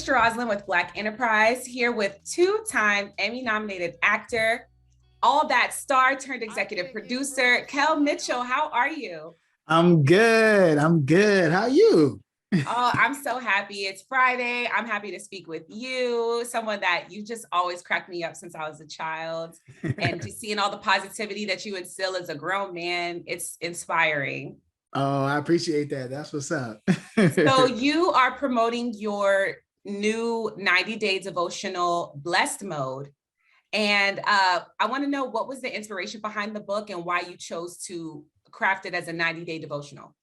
Sister Roslyn with Black Enterprise, here with two-time Emmy-nominated actor, all that star turned executive producer, Kel Mitchell. How are you? I'm good. I'm good. How are you? Oh, I'm so happy. It's Friday. I'm happy to speak with you, someone that you just always cracked me up since I was a child. And just seeing all the positivity that you instill as a grown man, it's inspiring. Oh, I appreciate that. That's what's up. So you are promoting your new 90-day devotional Blessed Mode. And I want to know, what was the inspiration behind the book and why you chose to craft it as a 90-day devotional?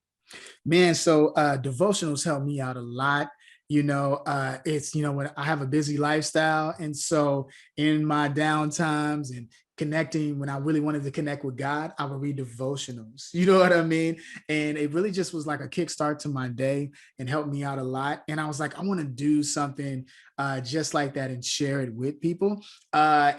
Man, so devotionals help me out a lot. It's, when I have a busy lifestyle. And so in my downtimes and connecting, when I really wanted to connect with God, I would read devotionals. You know what I mean? And it really just was like a kickstart to my day and helped me out a lot. And I was like, I want to do something just like that and share it with people. I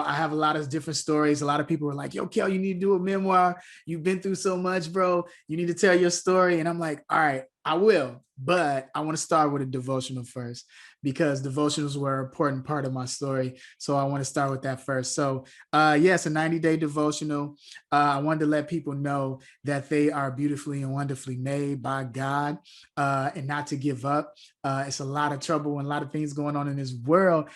have a lot of different stories. A lot of people were like, yo, Kel, you need to do a memoir. You've been through so much, bro. You need to tell your story. And I'm like, all right, I will, but I want to start with a devotional first because devotionals were an important part of my story. So I want to start with that first. So yes, a 90-day devotional. I wanted to let people know that they are beautifully and wonderfully made by God, and not to give up. It's a lot of trouble and a lot of things going on in this world,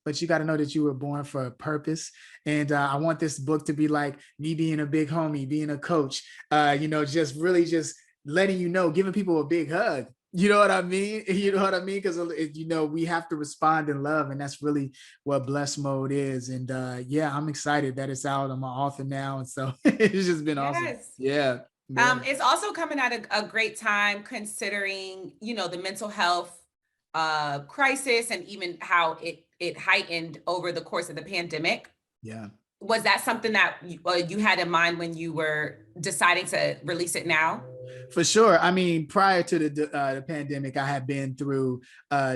but you got to know that you were born for a purpose. And I want this book to be like me being a big homie, being a coach, just really just letting you know, giving people a big hug. You know what I mean? You know what I mean? Because, we have to respond in love. And that's really what Bless Mode is. And yeah, I'm excited that it's out. I'm an author now. And so it's just been awesome. Yes. Yeah. Yeah. It's also coming at a great time considering, the mental health crisis and even how it heightened over the course of the pandemic. Yeah. Was that something that you had in mind when you were deciding to release it now? For sure. I mean, prior to the pandemic, I had been through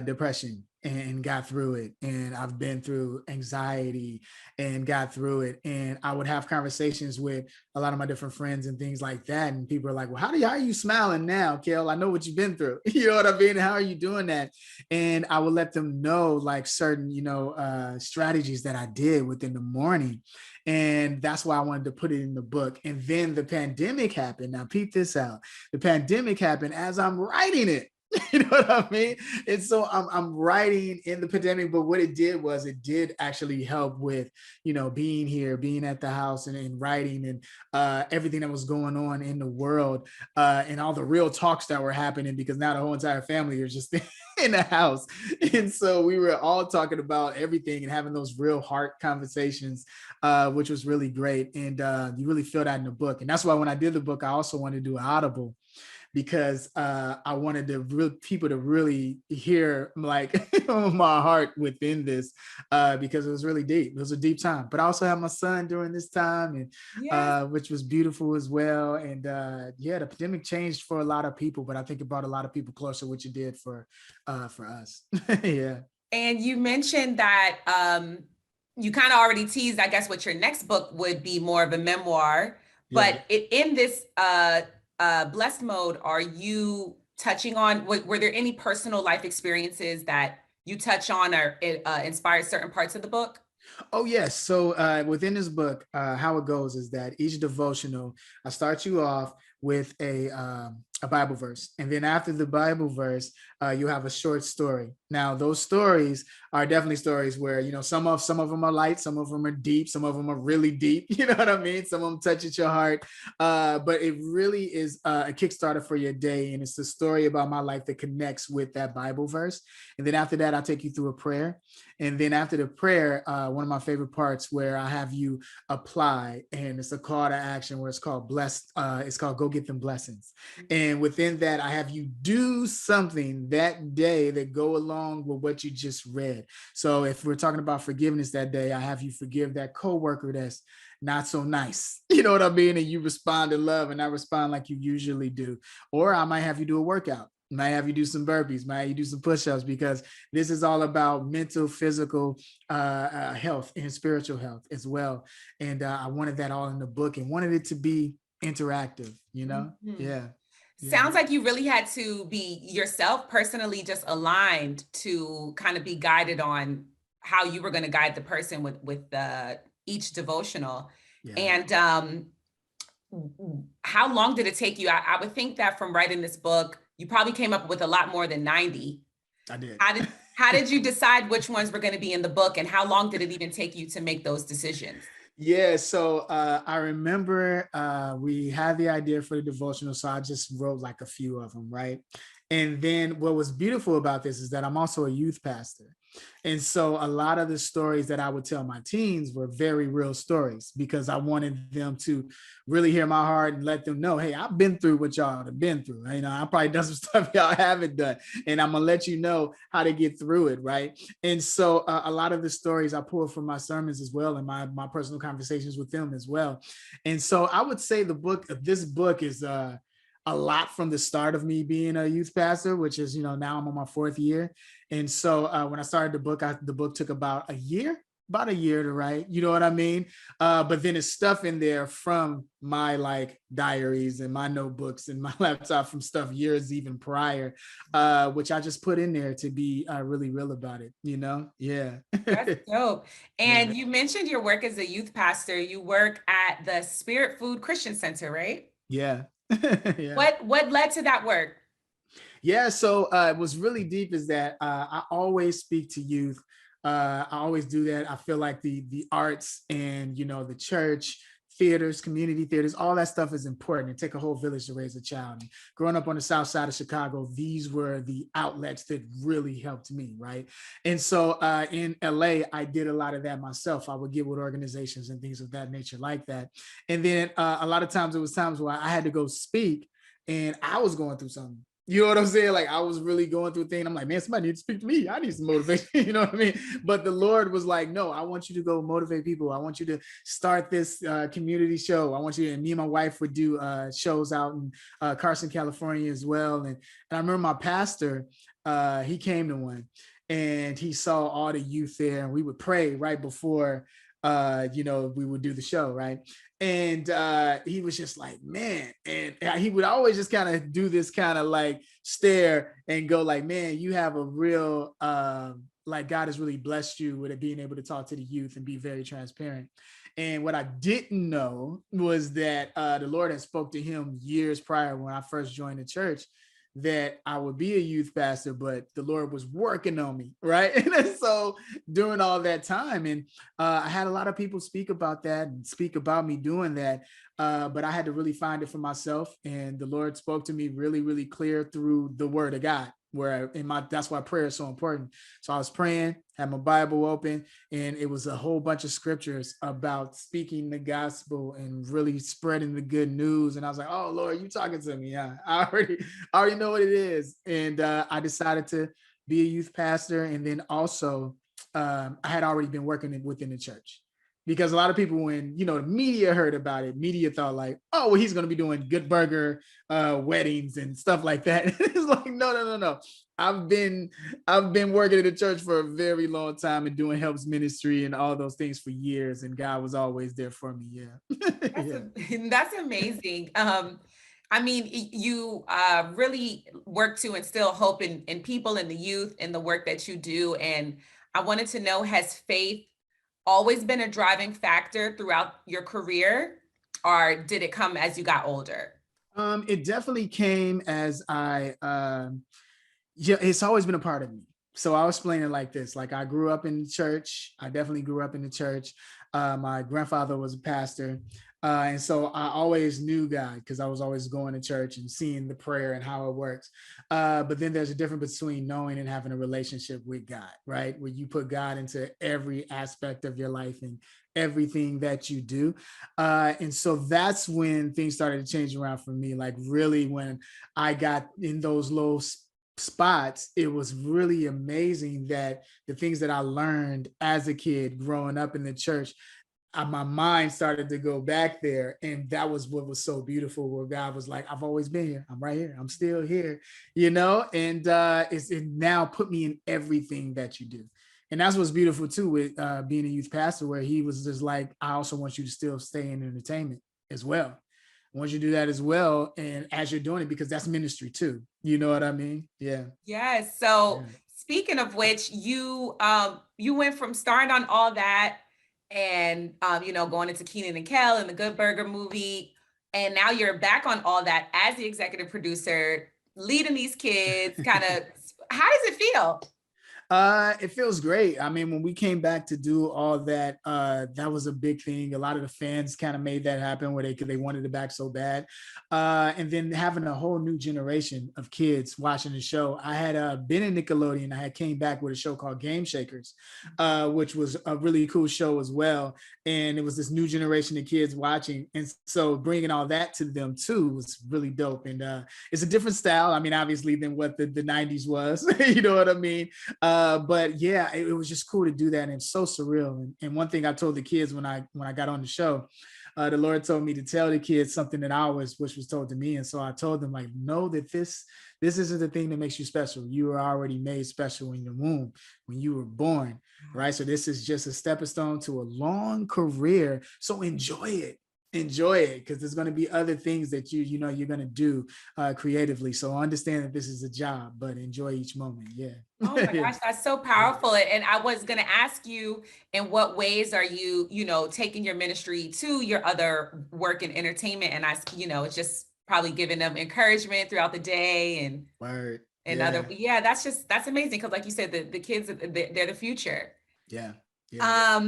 depression and got through it. And I've been through anxiety and got through it. And I would have conversations with a lot of my different friends and things like that. And people are like, well, how are you smiling now, Kel? I know what you've been through. You know what I mean? How are you doing that? And I would let them know like certain, strategies that I did within the morning. And that's why I wanted to put it in the book. And then the pandemic happened. Now, peep this out. The pandemic happened as I'm writing it. You know what I mean? And so I'm writing in the pandemic, but what it did was it did actually help with, being here, being at the house and writing and everything that was going on in the world, and all the real talks that were happening, because now the whole entire family is just in the house. And so we were all talking about everything and having those real heart conversations, which was really great. And you really feel that in the book. And that's why when I did the book, I also wanted to do an Audible, because I wanted people to really hear like my heart within this, because it was really deep. It was a deep time. But I also had my son during this time, and Yes. which was beautiful as well. And yeah, the pandemic changed for a lot of people, but I think it brought a lot of people closer, which it did for us. Yeah. And you mentioned that you kind of already teased, I guess, what your next book would be, more of a memoir. Yeah. But in this Blessed Mode, are you touching on, were there any personal life experiences that you touch on or inspired certain parts of the book? Oh yes. So within this book, how it goes is that each devotional, I start you off with a Bible verse, and then after the Bible verse, you have a short story. Now, those stories are definitely stories where some of them are light, some of them are deep, some of them are really deep. You know what I mean? Some of them touch at your heart, but it really is a Kickstarter for your day, and it's the story about my life that connects with that Bible verse. And then after that, I'll take you through a prayer. And then after the prayer, one of my favorite parts where I have you apply, and it's a call to action where it's called blessed. It's called Go Get Them Blessings. And within that, I have you do something that day that go along with what you just read. So if we're talking about forgiveness that day, I have you forgive that coworker that's not so nice. You know what I mean? And you respond in love and I respond like you usually do. Or I might have you do a workout. Might have you do some burpees, might have you do some push-ups, because this is all about mental, physical health and spiritual health as well. And I wanted that all in the book and wanted it to be interactive, Mhm. Yeah. Yeah. Sounds like you really had to be yourself personally just aligned to kind of be guided on how you were going to guide the person with each devotional. Yeah. And how long did it take you? I would think that from writing this book, you probably came up with a lot more than 90. I did. How did you decide which ones were going to be in the book, and how long did it even take you to make those decisions? Yeah, so I remember we had the idea for the devotional, so I just wrote like a few of them, right? And then what was beautiful about this is that I'm also a youth pastor. And so a lot of the stories that I would tell my teens were very real stories because I wanted them to really hear my heart and let them know, hey, I've been through what y'all have been through. You know, I probably done some stuff y'all haven't done, and I'm gonna let you know how to get through it, right? And so a lot of the stories I pull from my sermons as well, and my personal conversations with them as well. And so I would say this book is a lot from the start of me being a youth pastor, which is, now I'm on my 4th year. And so when I started the book took about a year to write, you know what I mean? But then it's stuff in there from my like diaries and my notebooks and my laptop from stuff years even prior, which I just put in there to be really real about it, Yeah. That's dope. Yeah. And you mentioned your work as a youth pastor. You work at the Spirit Food Christian Center, right? Yeah. Yeah. What led to that work? Yeah, so it was really deep is that I always speak to youth. I always do that. I feel like the arts and the church, theaters, community theaters, all that stuff is important. It takes a whole village to raise a child. And growing up on the south side of Chicago, these were the outlets that really helped me, right? And so in LA, I did a lot of that myself. I would get with organizations and things of that nature like that. And then a lot of times it was times where I had to go speak and I was going through something. You know what I'm saying? Like I was really going through a thing. I'm like, man, somebody needs to speak to me. I need some motivation. You know what I mean? But the Lord was like, no, I want you to go motivate people. I want you to start this community show. I want you to, and me and my wife would do shows out in Carson, California as well. And I remember my pastor, he came to one and he saw all the youth there and we would pray right before we would do the show, right? And he was just like, man, and he would always just kind of do this kind of like stare and go like, man, you have a real like God has really blessed you with it being able to talk to the youth and be very transparent. And what I didn't know was that the Lord had spoke to him years prior when I first joined the church that I would be a youth pastor, but the Lord was working on me, right? And so during all that time, and I had a lot of people speak about that and speak about me doing that, but I had to really find it for myself. And the Lord spoke to me really, really clear through the Word of God. That's why prayer is so important. So I was praying, had my Bible open, and it was a whole bunch of scriptures about speaking the gospel and really spreading the good news. And I was like, oh Lord, you talking to me. Yeah, I already know what it is. And I decided to be a youth pastor. And then also I had already been working within the church. Because a lot of people, when the media heard about it, media thought like, oh, well, he's going to be doing Good Burger weddings and stuff like that. It's like, no. I've been working in the church for a very long time and doing helps ministry and all those things for years, and God was always there for me. Yeah. That's amazing. I mean, you really work to instill hope in people, in the youth, in the work that you do. And I wanted to know, has faith always been a driving factor throughout your career, or did it come as you got older? It definitely came as yeah, it's always been a part of me. So I'll explain it like this. Like I grew up in church. I definitely grew up in the church. My grandfather was a pastor. And so I always knew God because I was always going to church and seeing the prayer and how it works. But then there's a difference between knowing and having a relationship with God, right? Where you put God into every aspect of your life and everything that you do. And so that's when things started to change around for me. Like really when I got in those low spots, it was really amazing that the things that I learned as a kid growing up in the church, my mind started to go back there. And that was what was so beautiful, where God was like, I've always been here. I'm right here. I'm still here, and it now put me in everything that you do. And that's what's beautiful too with being a youth pastor, where he was just like, I also want you to still stay in entertainment as well. I want you to do that as well. And as you're doing it, because that's ministry too. You know what I mean? Yeah. Yes. So Yeah. speaking of which, you went from starring on all that and going into Keenan and Kel and the Good Burger movie, and now you're back on all that as the executive producer, leading these kids. Kind of, how does it feel? It feels great. I mean, when we came back to do all that, that was a big thing. A lot of the fans kind of made that happen where they wanted it back so bad. And then having a whole new generation of kids watching the show. I had been in Nickelodeon. I had came back with a show called Game Shakers, which was a really cool show as well. And it was this new generation of kids watching. And so bringing all that to them too was really dope. And it's a different style. I mean, obviously than what the 90s was, you know what I mean? But yeah, it was just cool to do that. And it's so surreal. And one thing I told the kids when I got on the show, the Lord told me to tell the kids something that I always wish was told to me. And so I told them, like, know that this isn't the thing that makes you special. You were already made special in the womb when you were born, right? So this is just a stepping stone to a long career. So enjoy it, because there's going to be other things that you're going to do creatively. So understand that this is a job, but enjoy each moment. Yeah. Oh my gosh, that's so powerful. And I was going to ask you, in what ways are you, taking your ministry to your other work in entertainment? And it's just probably giving them encouragement throughout the day and Word. and Yeah. that's amazing. Because like you said, the kids, they're the future. Yeah. Yeah.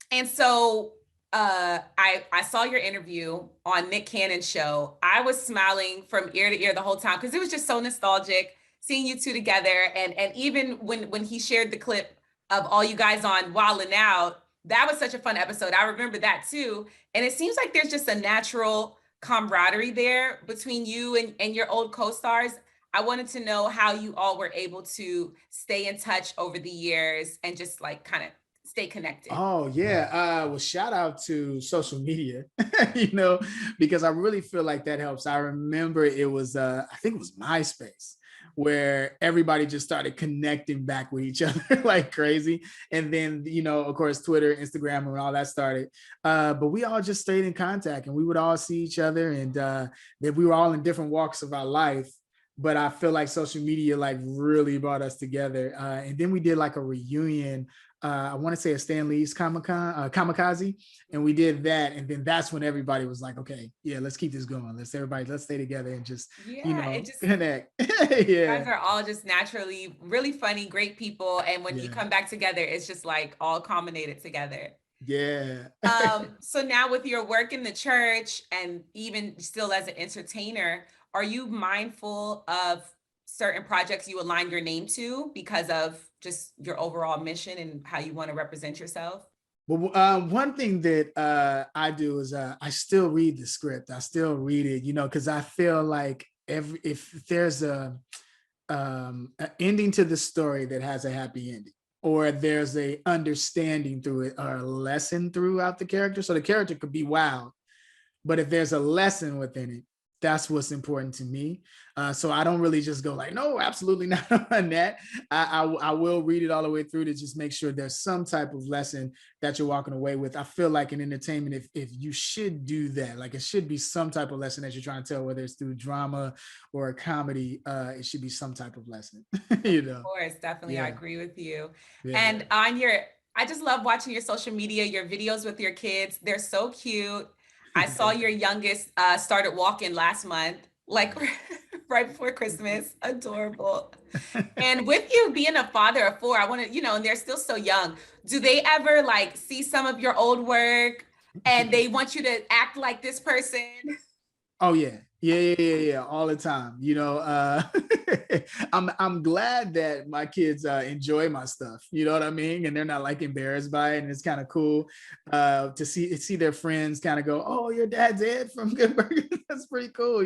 And so I saw your interview on Nick Cannon's show. I was smiling from ear to ear the whole time because it was just so nostalgic seeing you two together. And even when he shared the clip of all you guys on Wildin' Out, that was such a fun episode. I remember that too. And it seems like there's just a natural camaraderie there between you and your old co-stars. I wanted to know how you all were able to stay in touch over the years and just like kind of stay connected. Oh yeah. Well, shout out to social media, because I really feel like that helps. I remember it was, I think it was MySpace, where everybody just started connecting back with each other like crazy. And then, of course, Twitter, Instagram, and all that started. But we all just stayed in contact, and we would all see each other, and that we were all in different walks of our life. But I feel like social media like really brought us together. And then we did like a reunion. I want to say a Stan Lee's Kamikaze, and we did that. And then that's when everybody was like, okay, yeah, let's keep this going. Let's stay together and just, connect. Yeah. You guys are all just naturally really funny, great people. And when you come back together, it's just like all culminated together. Yeah. So now with your work in the church and even still as an entertainer, are you mindful of certain projects you align your name to because of just your overall mission and how you want to represent yourself? Well, one thing that I do is I still read the script. I still read it, because I feel like if there's an ending to the story that has a happy ending, or there's a understanding through it or a lesson throughout the character. So the character could be wild, but if there's a lesson within it, that's what's important to me. So I don't really just go like, no, absolutely not on that. I will read it all the way through to just make sure there's some type of lesson that you're walking away with. I feel like in entertainment, if you should do that, like it should be some type of lesson that you're trying to tell, whether it's through drama or a comedy, it should be some type of lesson. Of course, definitely. Yeah. I agree with you. Yeah. And I just love watching your social media, your videos with your kids. They're so cute. I saw your youngest started walking last month, like right before Christmas. Adorable. And with you being a father of 4, I want to, and they're still so young. Do they ever like see some of your old work and they want you to act like this person? Oh yeah. Yeah, all the time. I'm glad that my kids enjoy my stuff. You know what I mean? And they're not like embarrassed by it, and it's kind of cool to see their friends kind of go, "Oh, your dad's Ed from Good Burger." That's pretty cool,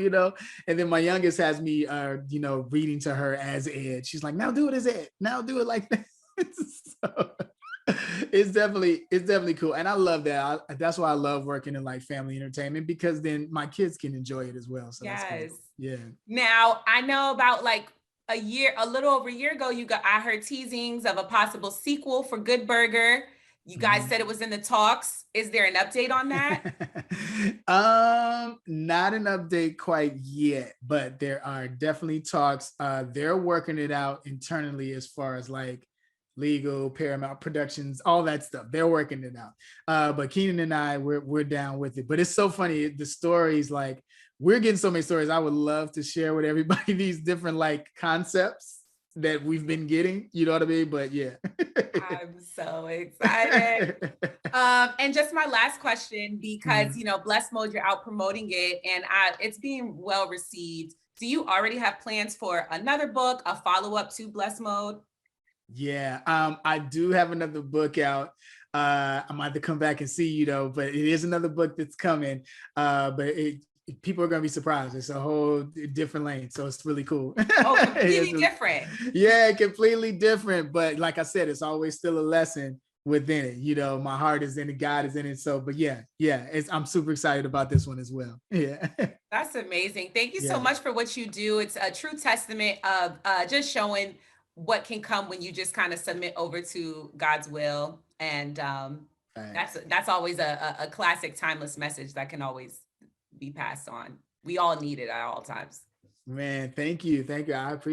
And then my youngest has me, reading to her as Ed. She's like, "Now do it as Ed. Now do it like that." So, it's definitely cool, and I love that. That's why I love working in like family entertainment, because then my kids can enjoy it as well. So yes, that's cool. Yeah. Now I know about like a little over a year ago, I heard teasings of a possible sequel for Good Burger. You guys Mhm. said it was in the talks. Is there an update on that? Not an update quite yet, but there are definitely talks. They're working it out internally as far as like legal, Paramount Productions, all that stuff. They're working it out. But Keenan and I, we're down with it. But it's so funny. The stories, like we're getting so many stories. I would love to share with everybody these different like concepts that we've been getting. You know what I mean? But yeah. I'm so excited. And just my last question, because Mhm. Blessed Mode, you're out promoting it, and it's being well received. Do you already have plans for another book, a follow-up to Blessed Mode? Yeah, I do have another book out. I might have to come back and see you though, but it is another book that's coming. But people are gonna be surprised. It's a whole different lane, so it's really cool. Oh, completely different. Yeah, completely different. But like I said, it's always still a lesson within it. My heart is in it, God is in it. So, but yeah, I'm super excited about this one as well. Yeah, That's amazing. Thank you so yeah, much for what you do. It's a true testament of just showing what can come when you just kind of submit over to God's will. And thanks. that's always a classic, timeless message that can always be passed on. We all need it at all times. Man, thank you, I appreciate.